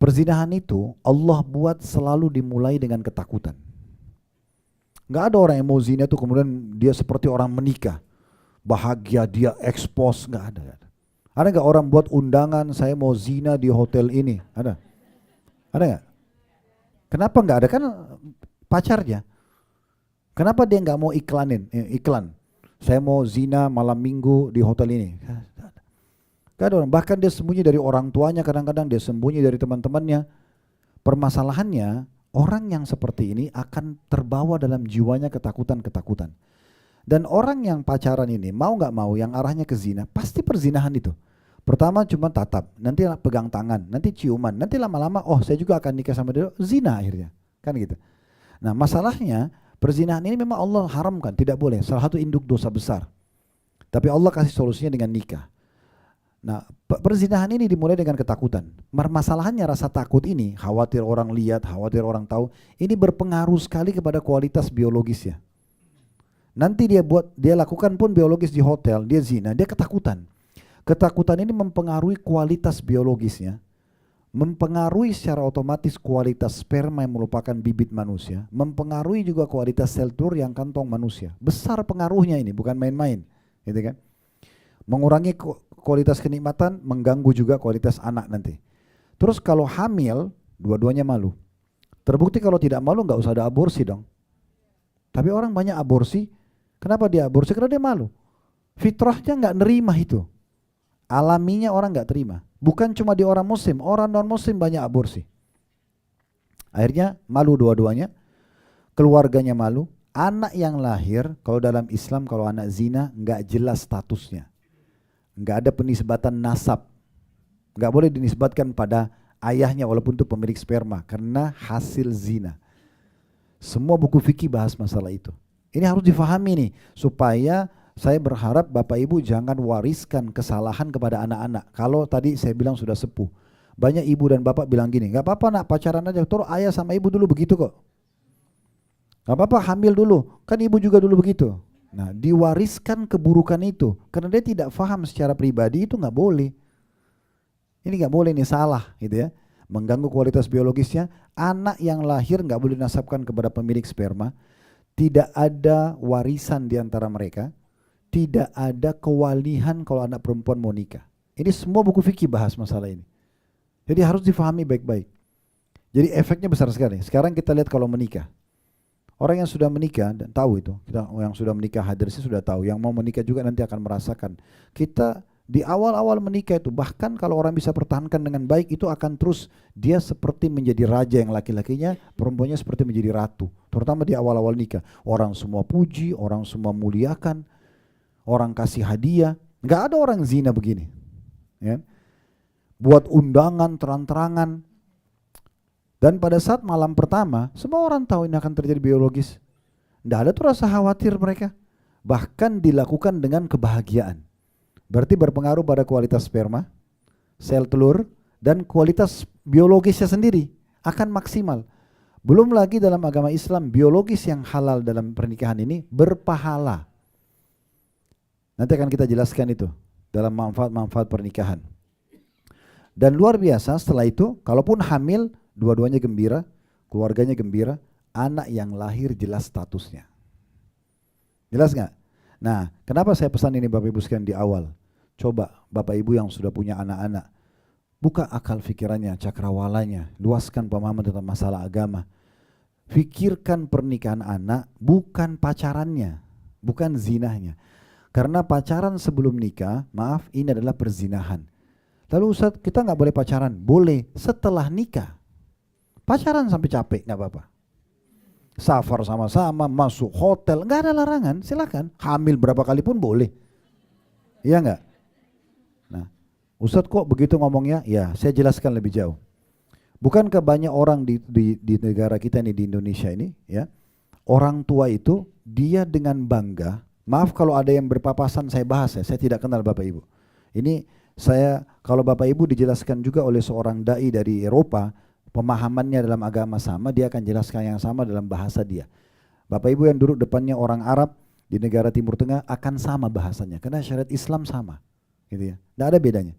Perzinahan itu Allah buat selalu dimulai dengan ketakutan. Nggak ada orang yang mau zina tuh kemudian dia seperti orang menikah. Bahagia dia ekspos, nggak ada. Ada nggak orang buat undangan saya mau zina di hotel ini? Ada? Ada nggak? Kenapa nggak ada? Kan pacarnya. Kenapa dia nggak mau iklan? Saya mau zina malam minggu di hotel ini. Gak ada orang. Bahkan dia sembunyi dari orang tuanya, kadang-kadang dia sembunyi dari teman-temannya. Permasalahannya, orang yang seperti ini akan terbawa dalam jiwanya ketakutan-ketakutan. Dan orang yang pacaran ini, mau gak mau, yang arahnya ke zina, pasti perzinahan itu. Pertama cuma tatap, nanti pegang tangan, nanti ciuman, nanti lama-lama, oh saya juga akan nikah sama dia, zina akhirnya. Kan gitu. Nah masalahnya, perzinahan ini memang Allah haramkan, tidak boleh. Salah satu induk dosa besar. Tapi Allah kasih solusinya dengan nikah. Nah, perzinahan ini dimulai dengan ketakutan. Masalahnya rasa takut ini, khawatir orang lihat, khawatir orang tahu, ini berpengaruh sekali kepada kualitas biologisnya. Nanti dia lakukan pun biologis di hotel, dia zina, dia ketakutan. Ketakutan ini mempengaruhi kualitas biologisnya, mempengaruhi secara otomatis kualitas sperma yang merupakan bibit manusia, mempengaruhi juga kualitas sel telur yang kantong manusia. Besar pengaruhnya ini, bukan main-main, gitu kan? Mengurangi kualitas kenikmatan, mengganggu juga kualitas anak nanti. Terus kalau hamil, dua-duanya malu. Terbukti kalau tidak malu nggak usah ada aborsi dong. Tapi orang banyak aborsi, kenapa dia aborsi? Karena dia malu. Fitrahnya nggak nerima itu. Alaminya orang nggak terima. Bukan cuma di orang muslim, orang non muslim banyak aborsi. Akhirnya malu dua-duanya, keluarganya malu. Anak yang lahir, kalau dalam Islam kalau anak zina nggak jelas statusnya. Nggak ada penisbatan nasab, nggak boleh dinisbatkan pada ayahnya walaupun itu pemilik sperma karena hasil zina. Semua buku fikih bahas masalah itu. Ini harus difahami nih supaya saya berharap Bapak Ibu jangan wariskan kesalahan kepada anak-anak. Kalau tadi saya bilang sudah sepuh, banyak ibu dan bapak bilang gini, nggak apa-apa nak pacaran aja, terus ayah sama ibu dulu begitu kok. Nggak apa-apa hamil dulu, kan ibu juga dulu begitu. Nah, diwariskan keburukan itu karena dia tidak paham secara pribadi itu nggak boleh. Ini nggak boleh, ini salah, gitu ya. Mengganggu kualitas biologisnya. Anak yang lahir nggak boleh dinasabkan kepada pemilik sperma. Tidak ada warisan di antara mereka. Tidak ada kewalihan kalau anak perempuan mau nikah. Ini semua buku fikih bahas masalah ini. Jadi harus difahami baik-baik. Jadi efeknya besar sekali. Sekarang kita lihat kalau menikah. Orang yang sudah menikah dan tahu itu, yang sudah menikah hadir sih sudah tahu, yang mau menikah juga nanti akan merasakan. Kita di awal-awal menikah itu, bahkan kalau orang bisa pertahankan dengan baik, itu akan terus dia seperti menjadi raja yang laki-lakinya, perempuannya seperti menjadi ratu. Terutama di awal-awal nikah, orang semua puji, orang semua muliakan, orang kasih hadiah. Nggak ada orang zina begini, ya. Buat undangan terang-terangan. Dan pada saat malam pertama, semua orang tahu ini akan terjadi biologis. Tidak ada tuh rasa khawatir mereka. Bahkan dilakukan dengan kebahagiaan. Berarti berpengaruh pada kualitas sperma, sel telur, dan kualitas biologisnya sendiri akan maksimal. Belum lagi dalam agama Islam, biologis yang halal dalam pernikahan ini berpahala. Nanti akan kita jelaskan itu dalam manfaat-manfaat pernikahan. Dan luar biasa setelah itu, kalaupun hamil, dua-duanya gembira, keluarganya gembira, anak yang lahir jelas statusnya. Jelas nggak? Nah, kenapa saya pesan ini Bapak Ibu sekalian di awal? Coba Bapak Ibu yang sudah punya anak-anak, buka akal pikirannya, cakrawalanya, luaskan pemahaman tentang masalah agama. Pikirkan pernikahan anak bukan pacarannya, bukan zinahnya. Karena pacaran sebelum nikah, maaf, ini adalah perzinahan. Lalu Ustaz, kita nggak boleh pacaran? Boleh, setelah nikah. Pacaran sampai capek, nggak apa-apa. Safar sama-sama, masuk hotel, nggak ada larangan, silakan. Hamil berapa kali pun boleh. Iya nggak? Nah, Ustadz kok begitu ngomongnya? Ya, saya jelaskan lebih jauh. Bukankah banyak orang di negara kita ini, di Indonesia ini, ya, orang tua itu dia dengan bangga. Maaf kalau ada yang berpapasan saya bahas ya, saya tidak kenal Bapak Ibu. Ini saya, kalau Bapak Ibu dijelaskan juga oleh seorang dai dari Eropa, pemahamannya dalam agama sama, dia akan jelaskan yang sama dalam bahasa dia. Bapak Ibu yang duduk depannya orang Arab di negara Timur Tengah akan sama bahasanya, karena syariat Islam sama, gitu ya, tidak ada bedanya.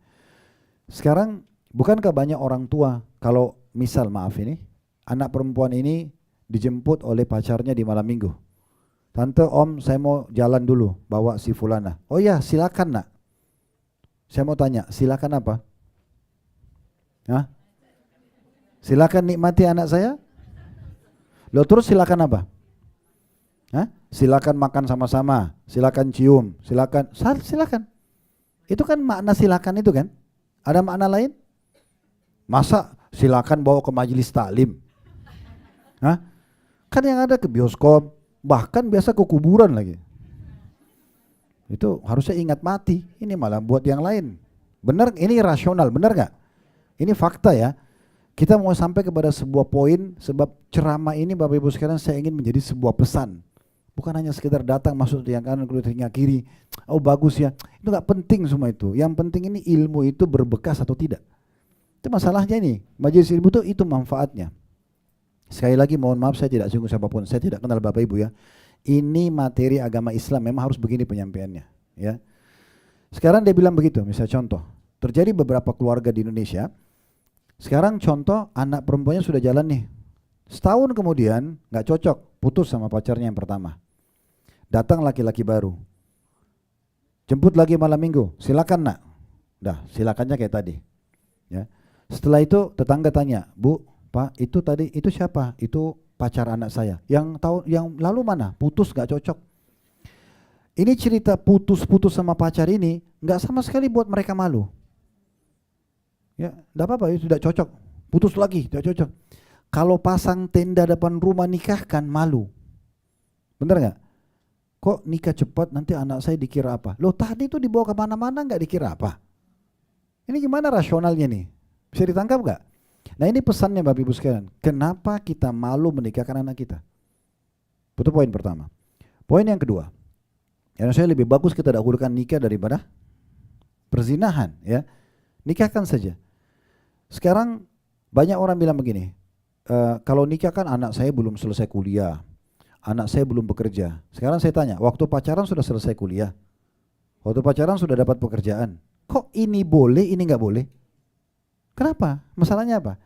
Sekarang Bukankah banyak orang tua kalau misal maaf ini, anak perempuan ini dijemput oleh pacarnya di malam minggu. Tante, om, saya mau jalan dulu, bawa si fulana. Oh ya, silakan nak. Saya mau tanya, silakan apa? Hah? Silakan nikmati anak saya? Loh terus silakan apa? Hah? Silakan makan sama-sama, silakan cium, silakan. Itu kan makna silakan itu kan? Ada makna lain? Masa silakan bawa ke majelis taklim? Hah? Kan yang ada ke bioskop, bahkan biasa ke kuburan lagi. Itu harusnya ingat mati, ini malah buat yang lain. Benar, ini rasional, benar gak? Ini fakta ya. Kita mau sampai kepada sebuah poin, sebab ceramah ini Bapak Ibu sekalian saya ingin menjadi sebuah pesan. Bukan hanya sekedar datang masuk yang kanan keluar telinga kiri, oh bagus ya, itu gak penting semua itu. Yang penting ini ilmu itu berbekas atau tidak. Itu masalahnya ini, majelis ilmu itu manfaatnya. Sekali lagi mohon maaf saya tidak singgung siapapun, saya tidak kenal Bapak Ibu ya. Ini materi agama Islam, memang harus begini penyampaiannya ya. Sekarang dia bilang begitu, misalnya contoh, terjadi beberapa keluarga di Indonesia. Sekarang contoh anak perempuannya sudah jalan nih. Setahun kemudian gak cocok, putus sama pacarnya yang pertama. Datang laki-laki baru. Jemput lagi malam minggu, silakan nak. Dah, silakannya kayak tadi. Ya. Setelah itu tetangga tanya, Bu, Pak, itu tadi itu siapa? Itu pacar anak saya. Yang lalu mana? Putus gak cocok. Ini cerita putus-putus sama pacar ini gak sama sekali buat mereka malu. Ya, enggak apa-apa, itu tidak cocok. Putus lagi, tidak cocok. Kalau pasang tenda depan rumah nikahkan malu. Bener nggak? Kok nikah cepat nanti anak saya dikira apa? Loh tadi itu dibawa kemana-mana nggak dikira apa? Ini gimana rasionalnya nih? Bisa ditangkap nggak? Nah ini pesannya Bapak Ibu sekalian. Kenapa kita malu menikahkan anak kita? Itu poin pertama. Poin yang kedua. Yang saya lebih bagus kita dahulukan nikah daripada perzinahan ya. Nikahkan saja. Sekarang banyak orang bilang begini, kalau nikah kan anak saya belum selesai kuliah, anak saya belum bekerja. Sekarang saya tanya, waktu pacaran sudah selesai kuliah, waktu pacaran sudah dapat pekerjaan, kok ini boleh, ini nggak boleh? Kenapa? Masalahnya apa?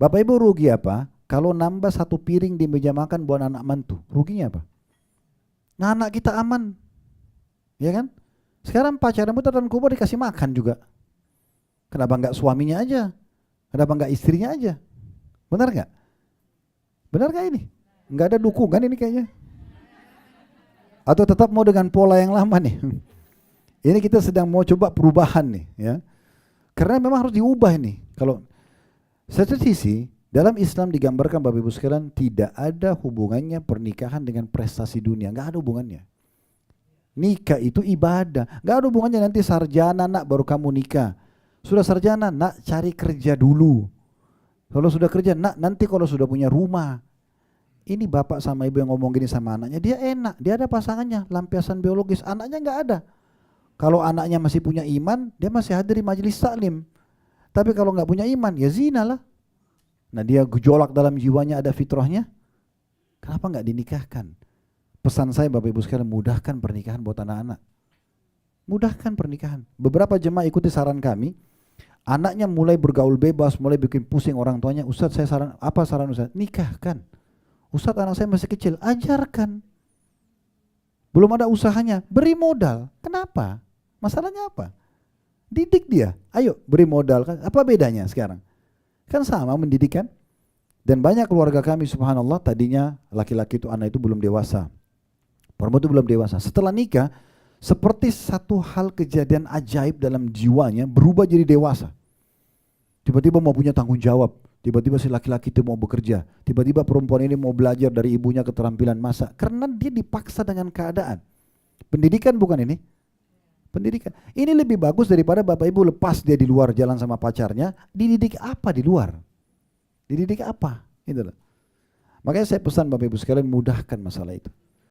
Bapak Ibu rugi apa? Kalau nambah satu piring di meja makan buat anak mantu, ruginya apa? Nah anak kita aman, ya kan? Sekarang pacaran pun dan kubur dikasih makan juga. Kenapa enggak suaminya aja? Kenapa enggak istrinya aja? Benar enggak? Benar enggak ini? Enggak ada dukungan ini kayaknya. Atau tetap mau dengan pola yang lama nih? Ini kita sedang mau coba perubahan nih ya. Karena memang harus diubah nih. Kalau satu sisi dalam Islam digambarkan Bapak Ibu sekalian tidak ada hubungannya pernikahan dengan prestasi dunia, enggak ada hubungannya. Nikah itu ibadah, enggak ada hubungannya nanti sarjana nak baru kamu nikah. Sudah sarjana, nak cari kerja dulu. Kalau sudah kerja, nak nanti kalau sudah punya rumah. Ini bapak sama ibu yang ngomong gini sama anaknya, dia enak, dia ada pasangannya, lampiasan biologis, anaknya nggak ada. Kalau anaknya masih punya iman, dia masih hadir di majelis taklim. Tapi kalau nggak punya iman, ya zina lah. Nah dia gejolak dalam jiwanya, ada fitrahnya. Kenapa nggak dinikahkan? Pesan saya Bapak Ibu sekalian, mudahkan pernikahan buat anak-anak. Mudahkan pernikahan. Beberapa jemaah ikuti saran kami. Anaknya mulai bergaul bebas, mulai bikin pusing orang tuanya. Ustadz saya saran, apa saran Ustadz? Nikahkan. Ustadz anak saya masih kecil, ajarkan. Belum ada usahanya, beri modal. Kenapa? Masalahnya apa? Didik dia, ayo beri modal. Apa bedanya sekarang? Kan sama mendidikan. Dan banyak keluarga kami subhanallah tadinya laki-laki itu anak itu belum dewasa. Perempuan itu belum dewasa. Setelah nikah, seperti satu hal kejadian ajaib dalam jiwanya berubah jadi dewasa. Tiba-tiba mau punya tanggung jawab, tiba-tiba si laki-laki itu mau bekerja, tiba-tiba perempuan ini mau belajar dari ibunya keterampilan masak, karena dia dipaksa dengan keadaan. Pendidikan bukan ini? Pendidikan. Ini lebih bagus daripada Bapak Ibu lepas dia di luar jalan sama pacarnya, dididik apa di luar? Dididik apa? Itu loh. Makanya saya pesan Bapak Ibu sekalian mudahkan masalah itu.